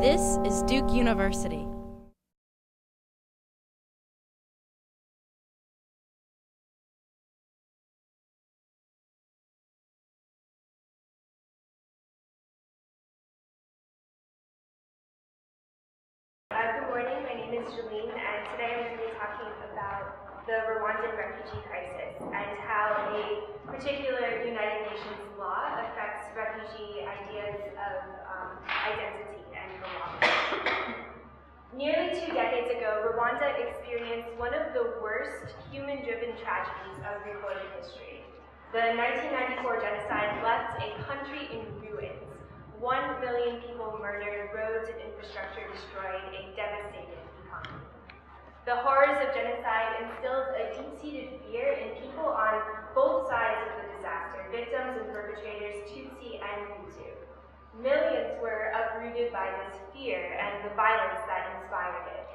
This is Duke University. Good morning, my name is Jeline, and today I'm going to be talking about the Rwandan refugee crisis and how a particular United Nations law affects refugee ideas of identity and belonging. Nearly 2 decades ago, Rwanda experienced one of the worst human-driven tragedies of recorded history. The 1994 genocide left a country in ruins. 1 million people murdered, roads and infrastructure destroyed, a devastated economy. The horrors of genocide instilled a deep-seated fear in people on both sides of the disaster, victims and perpetrators, Tutsi and Hutu. Millions were uprooted by this fear and the violence that inspired it.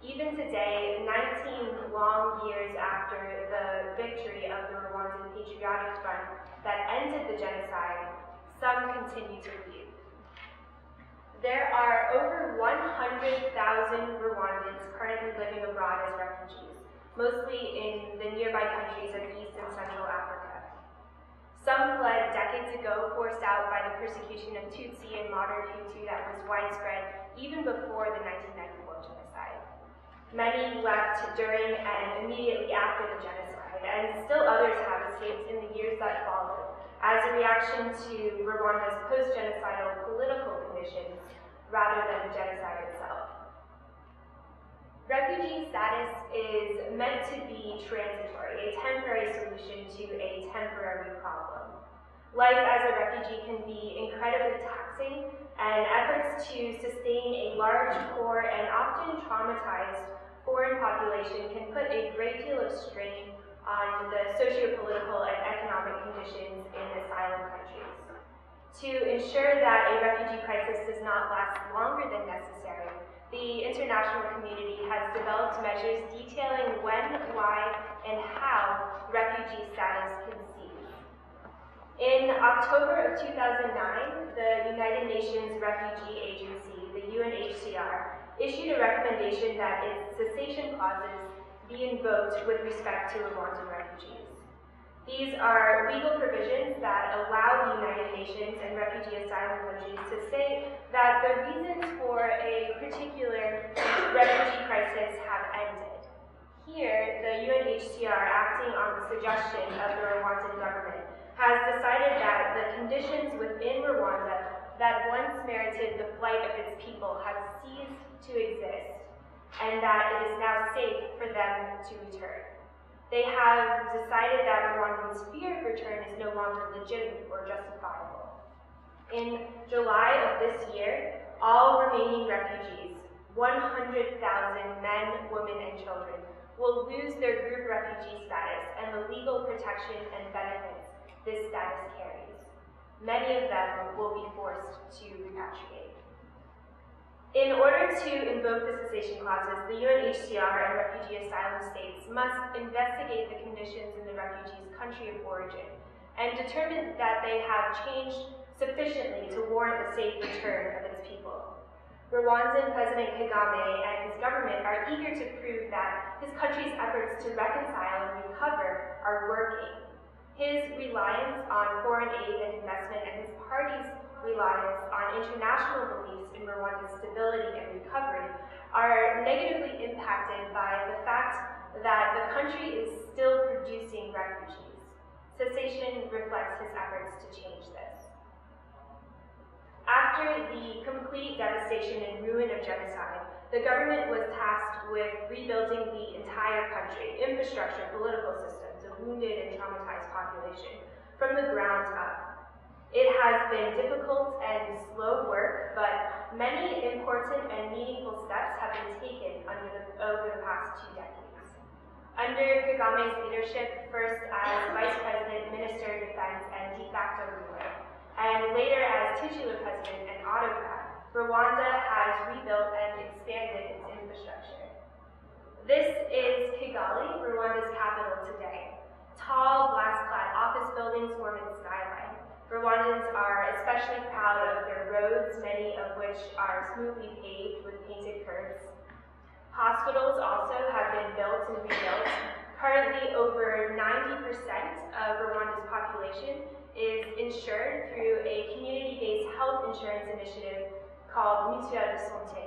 Even today, 19 long years after the victory of the Rwandan Patriotic Front that ended the genocide, some continue to leave. There are over 100,000 Rwandans currently living abroad as refugees, mostly in the nearby countries of East and Central Africa. Some fled decades ago, forced out by the persecution of Tutsi and modern Hutu that was widespread even before the 1994 genocide. Many left during and immediately after the genocide, and still others have escaped in the years that followed, as a reaction to Rwanda's post-genocidal political conditions rather than the genocide itself. Refugee status is meant to be transitory, a temporary solution to a temporary problem. Life as a refugee can be incredibly taxing, and efforts to sustain a large, poor, and often traumatized foreign population can put a great deal of strain on the socio-political and economic conditions in asylum countries. To ensure that a refugee crisis does not last longer than necessary, the international community has developed measures detailing when, why, and how refugee status can cease. In October of 2009, the United Nations Refugee Agency, the UNHCR, issued a recommendation that its cessation clauses be invoked with respect to Rwandan refugees. These are legal provisions that allow the United Nations and refugee asylum countries to say that the reasons for a particular refugee crisis have ended. Here, the UNHCR, acting on the suggestion of the Rwandan government, has decided that the conditions within Rwanda that once merited the flight of its people have ceased to exist, and that it is now safe for them to return. They have decided that Rwandans' fear of return is no longer legitimate or justifiable. In July of this year, all remaining refugees, 100,000 men, women, and children, will lose their group refugee status and the legal protection and benefits this status carries. Many of them will be forced to repatriate. In order to invoke the cessation clauses, the UNHCR and refugee asylum states must investigate the conditions in the refugee's country of origin and determine that they have changed sufficiently to warrant the safe return of its people. Rwandan President Kagame and his government are eager to prove that his country's efforts to reconcile and recover are working. His reliance on foreign aid and investment and his party's reliance on international beliefs in Rwanda's stability and recovery are negatively impacted by the fact that the country is still producing refugees. Cessation reflects his efforts to change this. After the complete devastation and ruin of genocide, the government was tasked with rebuilding the entire country, infrastructure, political systems, a wounded and traumatized population, from the ground up. It has been difficult and slow work, but many important and meaningful steps have been taken over the past 2 decades. Under Kagame's leadership, first as Vice President, Minister of Defense, and de facto ruler, and later as titular president and autocrat, Rwanda has rebuilt and expanded its infrastructure. This is Kigali, Rwanda's capital today. Tall, glass-clad office buildings form its skyline. Rwandans are especially proud of their roads, many of which which are smoothly paved with painted curbs. Hospitals also have been built and rebuilt. Currently, over 90% of Rwanda's population is insured through a community-based health insurance initiative called Mutuelle de Santé.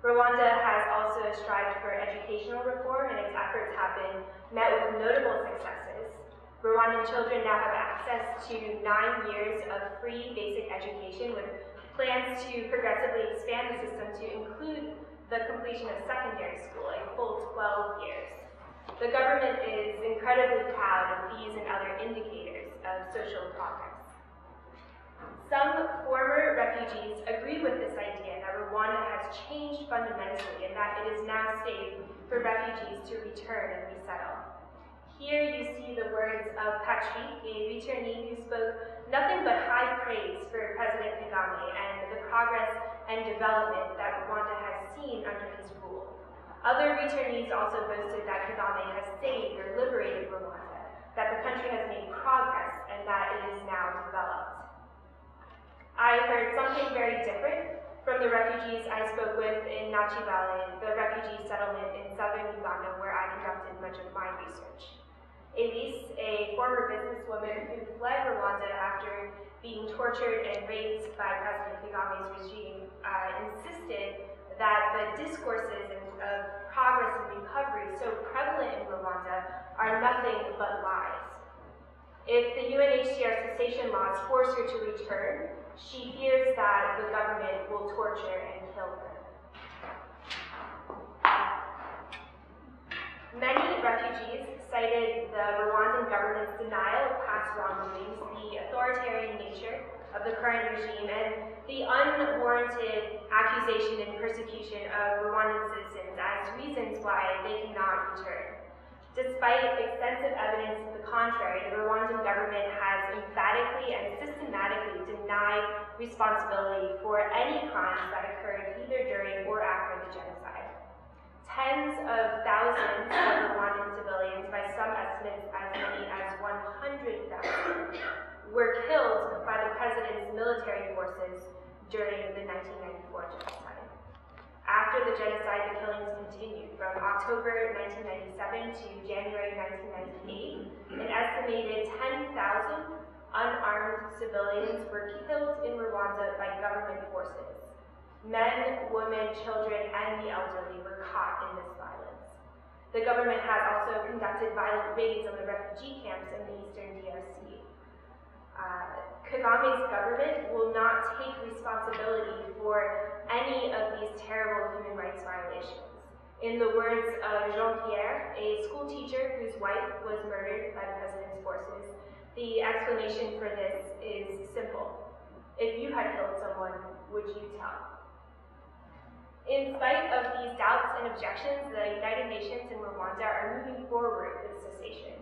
Rwanda has also strived for educational reform, and its efforts have been met with notable successes. Rwandan children now have access to 9 years of free basic education, with plans to progressively expand the system to include the completion of secondary school, a full 12 years. The government is incredibly proud of these and other indicators of social progress. Some former refugees agree with this idea that Rwanda has changed fundamentally and that it is now safe for refugees to return and resettle. Here you see the words of Patrick, a returnee who spoke nothing but high praise for President Kagame and the progress and development that Rwanda has seen under his rule. Other returnees also boasted that Kagame has saved or liberated Rwanda, that the country has made progress and that it is now developed. I heard something very different from the refugees I spoke with in Nachi Valley, the refugee settlement in southern Uganda where I conducted much of my research. Elise, a former businesswoman who fled Rwanda after being tortured and raped by President Kagame's regime, insisted that the discourses of progress and recovery so prevalent in Rwanda are nothing but lies. If the UNHCR cessation laws force her to return, she fears that the government will torture and kill her. Many refugees cited the Rwandan government's denial of past wrongdoings, the authoritarian nature of the current regime, and the unwarranted accusation and persecution of Rwandan citizens as reasons why they cannot return. Despite extensive evidence to the contrary, the Rwandan government has emphatically and systematically denied responsibility for any crimes that occurred either during or after the genocide. Tens of thousands of Rwandan civilians, by some estimates as many as 100,000, were killed by the president's military forces during the 1994 genocide. After the genocide, the killings continued. From October 1997 to January 1998, an estimated 10,000 unarmed civilians were killed in Rwanda by government forces. Men, women, children, and the elderly were caught in this violence. The government has also conducted violent raids on the refugee camps in the eastern DRC. Kagame's government will not take responsibility for any of these terrible human rights violations. In the words of Jean-Pierre, a school teacher whose wife was murdered by the president's forces, the explanation for this is simple. If you had killed someone, would you tell? In spite of these doubts and objections, the United Nations and Rwanda are moving forward with cessation.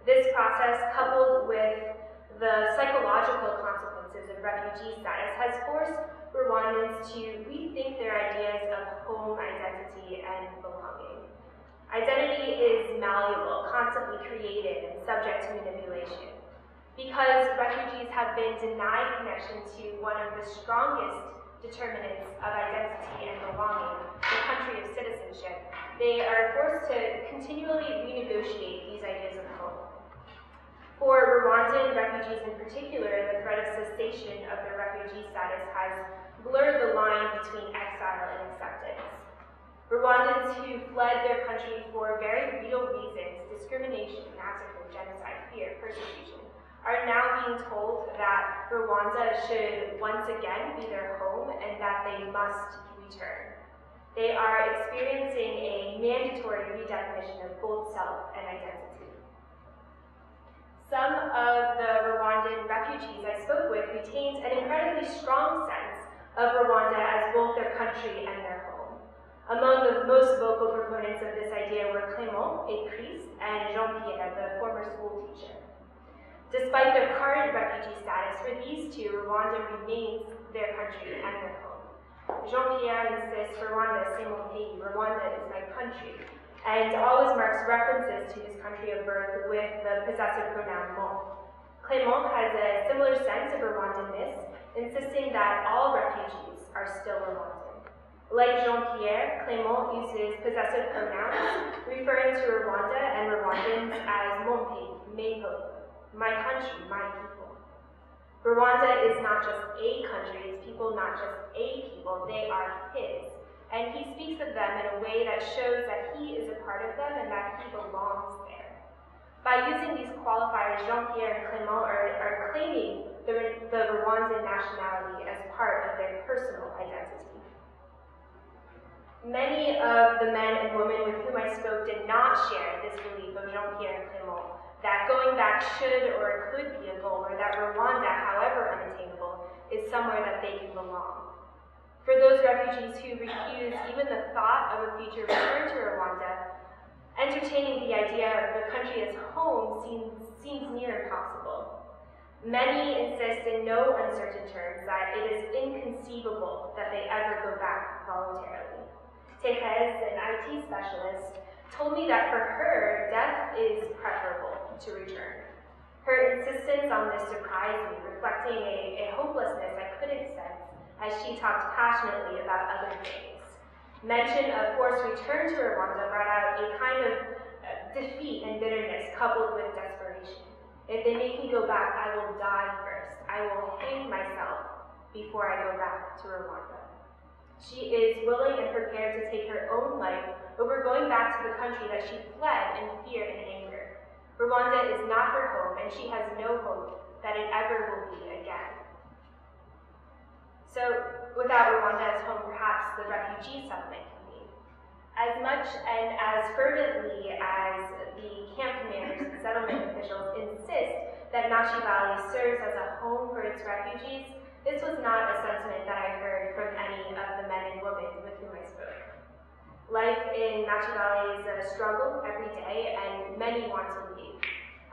This process, coupled with the psychological consequences of refugee status, has forced Rwandans to rethink their ideas of home identity and belonging. Identity is malleable, constantly created, and subject to manipulation. Because refugees have been denied connection to one of the strongest determinants of identity and belonging, the country of citizenship, they are forced to continually renegotiate these ideas of home. For Rwandan refugees in particular, the threat of cessation of their refugee status has blurred the line between exile and acceptance. Rwandans who fled their country for very real reasons, discrimination, massacre, genocide, fear, persecution, are now being told that Rwanda should once again be their home and that they must return. They are experiencing a mandatory redefinition of both self and identity. Some of the Rwandan refugees I spoke with retained an incredibly strong sense of Rwanda as both their country and their home. Among the most vocal proponents of this idea were Clément, a priest, and Jean-Pierre, the former school teacher. Despite their current refugee status, for these two, Rwanda remains their country and their home. Jean-Pierre insists, Rwanda, c'est mon pays, Rwanda is my country, and always marks references to his country of birth with the possessive pronoun mon. Clément has a similar sense of Rwandanness, insisting that all refugees, Like Jean-Pierre, Clément uses possessive pronouns, referring to Rwanda and Rwandans as mon pays, mes peuples, my country, my people. Rwanda is not just a country, its people not just a people, they are his. And he speaks of them in a way that shows that he is a part of them and that he belongs there. By using these qualifiers, Jean-Pierre and Clément are claiming the Rwandan nationality as part of their personal identity. Many of the men and women with whom I spoke did not share this belief of Jean-Pierre and Clément, that going back should or could be a goal, or that Rwanda, however unattainable, is somewhere that they can belong. For those refugees who refuse even the thought of a future return to Rwanda, entertaining the idea of the country as home seems near impossible. Many insist in no uncertain terms that it is inconceivable that they ever go back voluntarily. Therese, an IT specialist, told me that for her, death is preferable to return. Her insistence on this surprised me, reflecting a hopelessness I couldn't sense as she talked passionately about other things. Mention of forced return to Rwanda brought out a kind of defeat and bitterness coupled with desperation. If they make me go back, I will die first. I will hang myself before I go back to Rwanda. She is willing and prepared to take her own life over going back to the country that she fled in fear and anger. Rwanda is not her home, and she has no hope that it ever will be again. So, without Rwanda as home, perhaps the refugee settlement can be. As much and as fervently as the camp commanders and settlement officials insist that Nachi Valley serves as a home for its refugees, this was not a sentiment that I heard from any of the men and women with whom I spoke. Life in Nachi Valley is a struggle every day, and many want to leave.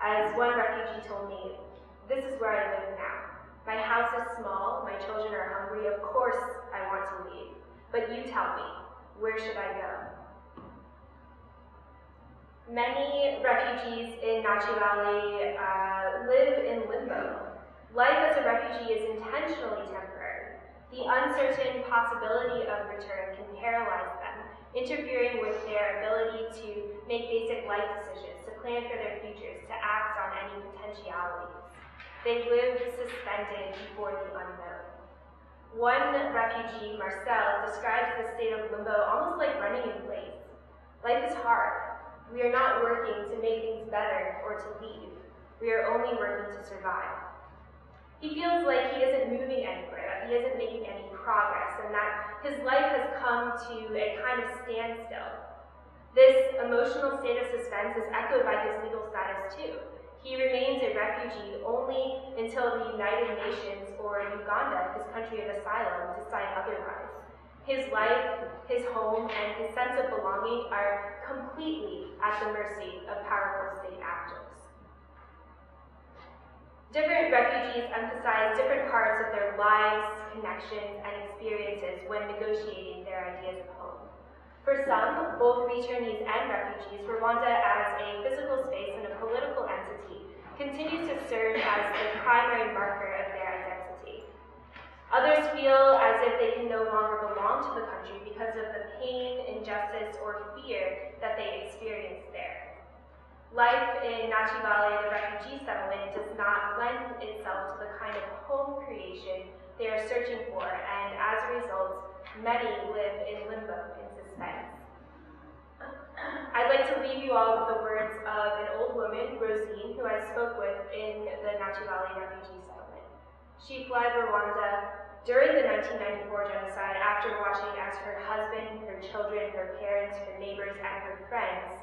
As one refugee told me, "This is where I live now. My house is small, my children are hungry, of course I want to leave. But you tell me, where should I go?" Many refugees in Nachi Valley live in limbo. Life as a refugee is intentionally temporary. The uncertain possibility of return can paralyze them, interfering with their ability to make basic life decisions, to plan for their futures, to act on any potentialities. They live suspended before the unknown. One refugee, Marcel, describes the state of limbo almost like running in place. Life is hard. We are not working to make things better or to leave. We are only working to survive. He feels like he isn't moving anywhere, that he isn't making any progress, and that his life has come to a kind of standstill. This emotional state of suspense is echoed by his legal status too. He remains a refugee only until the United Nations or Uganda, his country of asylum, decide otherwise. His life, his home, and his sense of belonging are completely at the mercy of powerful state actors. Different refugees emphasize different parts of their lives, connections, and experiences when negotiating their ideas of home. For some, both returnees and refugees, Rwanda as a physical space and a political entity continues to serve as the primary marker of their identity. Others feel as if they can no longer belong to the country because of the pain, injustice, or fear that they experience there. Life in Nachi Valley, the refugee settlement, does not lend itself to the kind of home creation they are searching for, and as a result, many live in limbo in suspense. I'd like to leave you all with the words of an old woman, Rosine, who I spoke with in the Nachi Valley refugee settlement. She fled Rwanda during the 1994 genocide after watching as her husband, her children, her parents, her neighbors, and her friends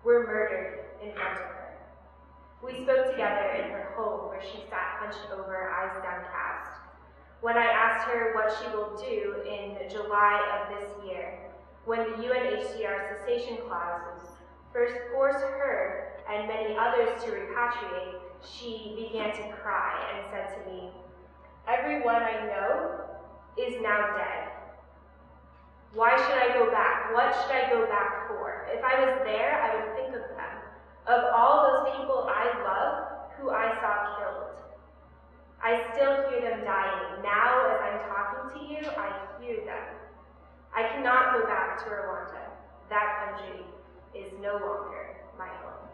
were murdered in front of her. We spoke together in her home where she sat hunched over, eyes downcast. When I asked her what she will do in July of this year, when the UNHCR cessation clauses first forced her and many others to repatriate, she began to cry and said to me, "Everyone I know is now dead. Why should I go back? What should I go back for? If I was there, I would think of them, of all those people I love who I saw killed. I still hear them dying. Now, as I'm talking to you, I hear them. I cannot back to Rwanda. That country is no longer my home.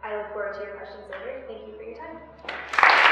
I look forward to your questions later. Thank you for your time.